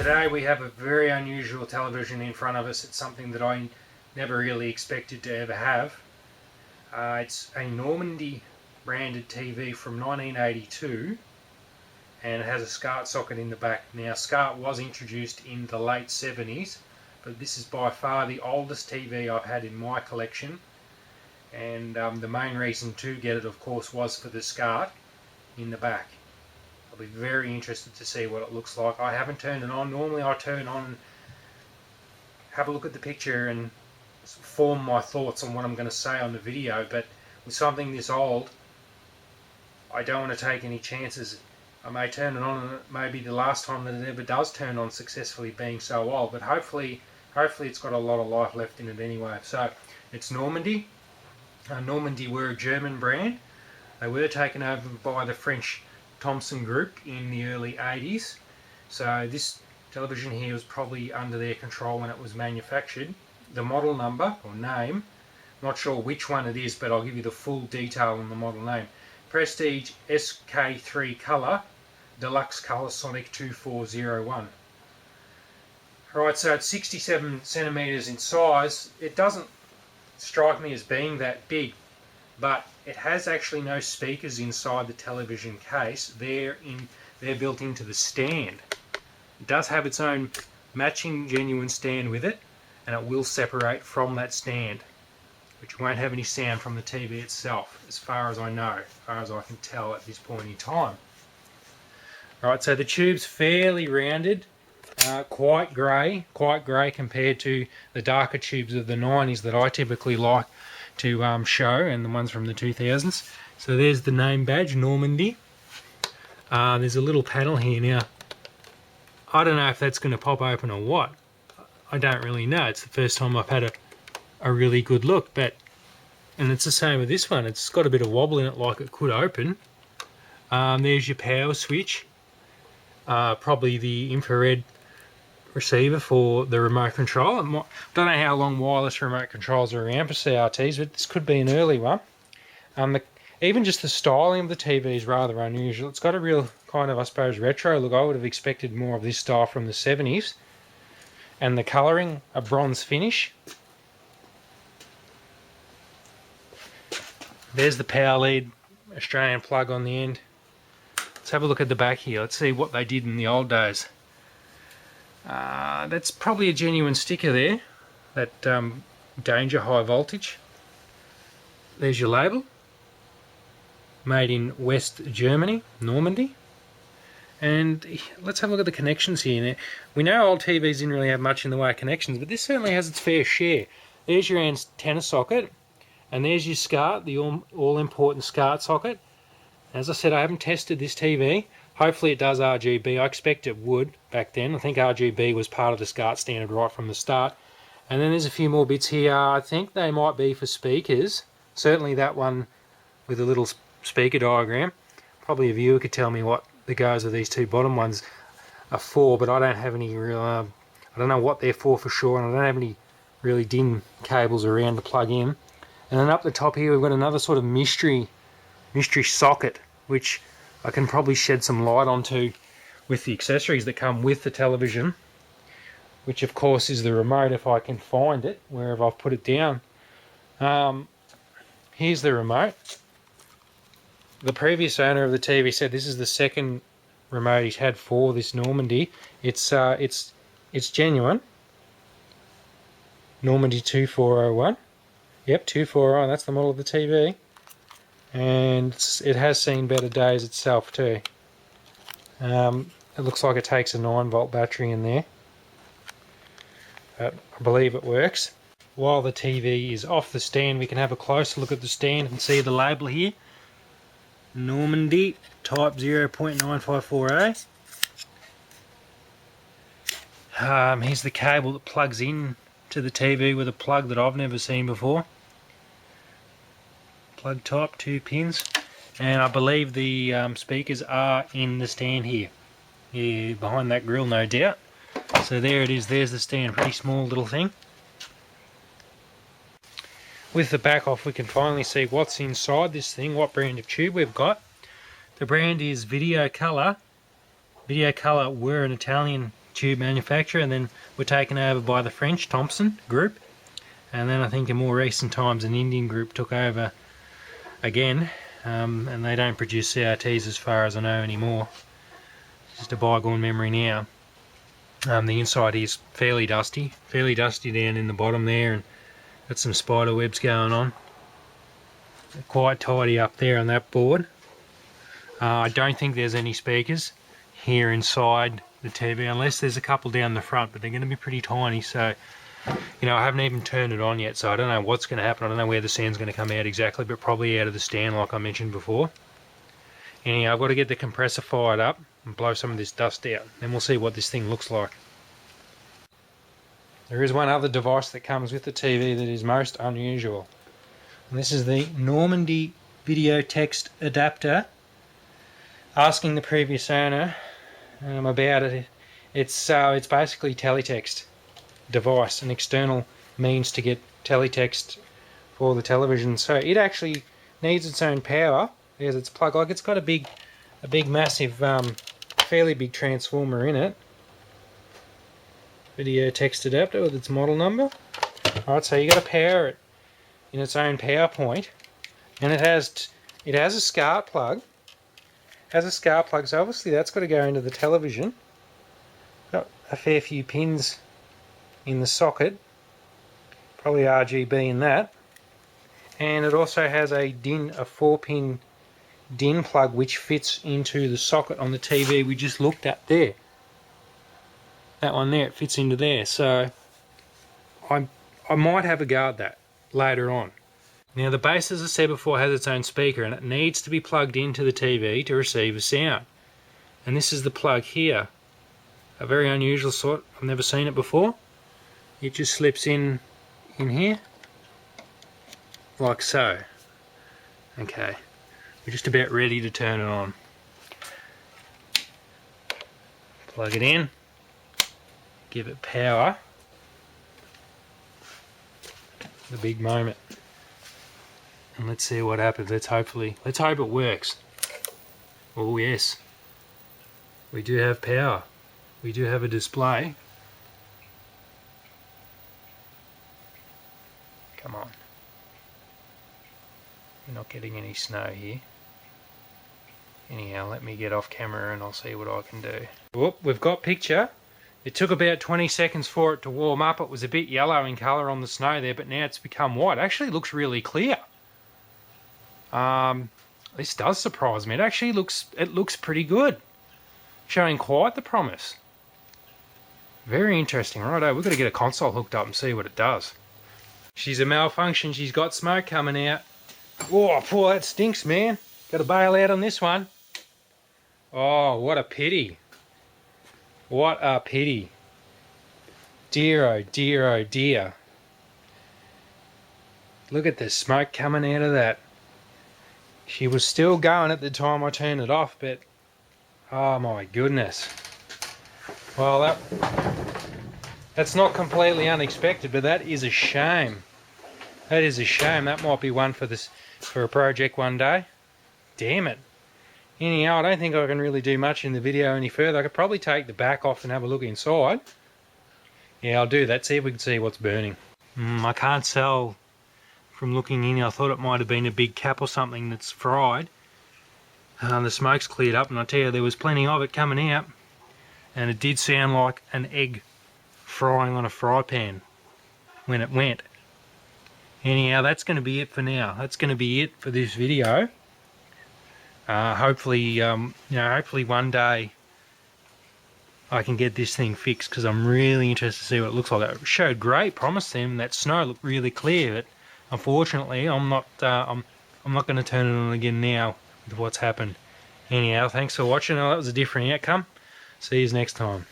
Today we have a very unusual television in front of us. It's something that I never really expected to ever have. It's a Normende branded TV from 1982 and it has a Scart socket in the back. Now Scart was introduced in the late 70s, but this is by far the oldest TV I've had in my collection, and the main reason to get it of course was for the Scart in the back. I'll be very interested to see what it looks like. I haven't turned it on. Normally I turn on and have a look at the picture and form my thoughts on what I'm going to say on the video, but with something this old I don't want to take any chances. I may turn it on and it may be the last time that it ever does turn on successfully, being so old, but hopefully it's got a lot of life left in it anyway. So it's Normende. Normende were a German brand. They were taken over by the French Thomson Group in the early 80s. So this television here was probably under their control when it was manufactured. The model number or name, not sure which one it is, but I'll give you the full detail on the model name. Prestige SK3 Color, Deluxe Color Sonic 2401. Right, so it's 67 centimeters in size. It doesn't strike me as being that big, but it has actually no speakers inside the television case. They're built into the stand. It does have its own matching genuine stand with it, and it will separate from that stand, which won't have any sound from the TV itself, as far as I know, as far as I can tell at this point in time. Right, so the tube's fairly rounded, quite grey compared to the darker tubes of the 90s that I typically like to show, and the ones from the 2000s. So there's the name badge, Normende. There's a little panel here. Now, I don't know if that's going to pop open or what. I don't really know. It's the first time I've had a really good look, and it's the same with this one. It's got a bit of wobble in it, like it could open. There's your power switch, probably the infrared receiver for the remote control. I don't know how long wireless remote controls are around for CRTs, but this could be an early one. Even just the styling of the TV is rather unusual. It's got a real kind of, I suppose, retro look. I would have expected more of this style from the 70s. And the colouring, a bronze finish. There's the power lead, Australian plug on the end. Let's have a look at the back here. Let's see what they did in the old days. That's probably a genuine sticker there, that Danger High Voltage. There's your label. Made in West Germany, Normende. And let's have a look at the connections here. Now, we know old TVs didn't really have much in the way of connections, but this certainly has its fair share. There's your antenna socket, and there's your Scart, the all-important Scart socket. As I said, I haven't tested this TV. Hopefully it does RGB. I expect it would back then. I think RGB was part of the Scart standard right from the start. And then there's a few more bits here. I think they might be for speakers. Certainly that one with a little speaker diagram. Probably a viewer could tell me what the goes of these two bottom ones are for, but I don't have any real, I don't know what they're for sure, and I don't have any really DIN cables around to plug in. And then up the top here we've got another sort of mystery socket, which I can probably shed some light onto with the accessories that come with the television, which of course is the remote if I can find it, wherever I've put it down. Here's the remote. The previous owner of the TV said this is the second remote he's had for this Normende. It's genuine. Normende 2401. Yep, 2401, that's the model of the TV. And it has seen better days itself too. It looks like it takes a 9-volt battery in there. But I believe it works. While the TV is off the stand, we can have a closer look at the stand and see the label here. Normende Type 0.954A. Here's the cable that plugs in to the TV with a plug that I've never seen before. Plug type, 2 pins, and I believe the speakers are in the stand here. Yeah, behind that grill, no doubt. So there it is, there's the stand, pretty small little thing. With the back off, we can finally see what's inside this thing, what brand of tube we've got. The brand is Video Color. Video Color were an Italian tube manufacturer, and then were taken over by the French Thomson group, and then I think in more recent times an Indian group took over again, and they don't produce CRTs as far as I know anymore. It's just a bygone memory now. The inside is fairly dusty down in the bottom there, and got some spider webs going on. Quite tidy up there on that board. I don't think there's any speakers here inside the TV, unless there's a couple down the front, but they're going to be pretty tiny, so you know, I haven't even turned it on yet, so I don't know what's going to happen. I don't know where the sound's going to come out exactly, but probably out of the stand like I mentioned before. Anyhow, I've got to get the compressor fired up and blow some of this dust out, then we'll see what this thing looks like. There is one other device that comes with the TV that is most unusual, and this is the Normende video text adapter. Asking the previous owner about it, it's basically teletext device, an external means to get teletext for the television. So it actually needs its own power. There's its plug. Like, it's got a big massive, fairly big transformer in it. Video text adapter with its model number. Alright, so you got to power it in its own power point, and it has a Scart plug. Has a Scart plug, so obviously that's got to go into the television. Got a fair few pins in the socket, probably RGB in that, and it also has a 4-pin DIN plug which fits into the socket on the TV we just looked at there. That one there, it fits into there, so I might have a go at that later on. Now the base, as I said before, has its own speaker, and it needs to be plugged into the TV to receive a sound. And this is the plug here. A very unusual sort, I've never seen it before. It just slips in here, like so. Okay, we're just about ready to turn it on. Plug it in, give it power. The big moment. And let's see what happens. Let's hope it works. Oh yes, we do have power. We do have a display. Come on. We're not getting any snow here. Anyhow, let me get off camera and I'll see what I can do. Whoop, we've got picture. It took about 20 seconds for it to warm up. It was a bit yellow in colour on the snow there, but now it's become white. It actually looks really clear. This does surprise me. It actually looks pretty good. Showing quite the promise. Very interesting. Righto, we've got to get a console hooked up and see what it does. She's a malfunction. She's got smoke coming out. Oh, poor, that stinks, man. Got to bail out on this one. Oh, what a pity. What a pity. Dear, oh dear, oh dear. Look at the smoke coming out of that. She was still going at the time I turned it off, but oh my goodness. Well, that's not completely unexpected, but that is a shame. That is a shame. That might be one for a project one day. Damn it. Anyhow, I don't think I can really do much in the video any further. I could probably take the back off and have a look inside. Yeah, I'll do that. See if we can see what's burning. I can't tell from looking in. I thought it might have been a big cap or something that's fried. The smoke's cleared up, and I tell you, there was plenty of it coming out, and it did sound like an egg frying on a fry pan when it went. Anyhow, that's going to be it for now. That's going to be it for this video. Hopefully, hopefully one day I can get this thing fixed, because I'm really interested to see what it looks like. It showed great promise then. That snow looked really clear, but unfortunately, I'm not going to turn it on again now with what's happened. Anyhow, thanks for watching. That was a different outcome. See you next time.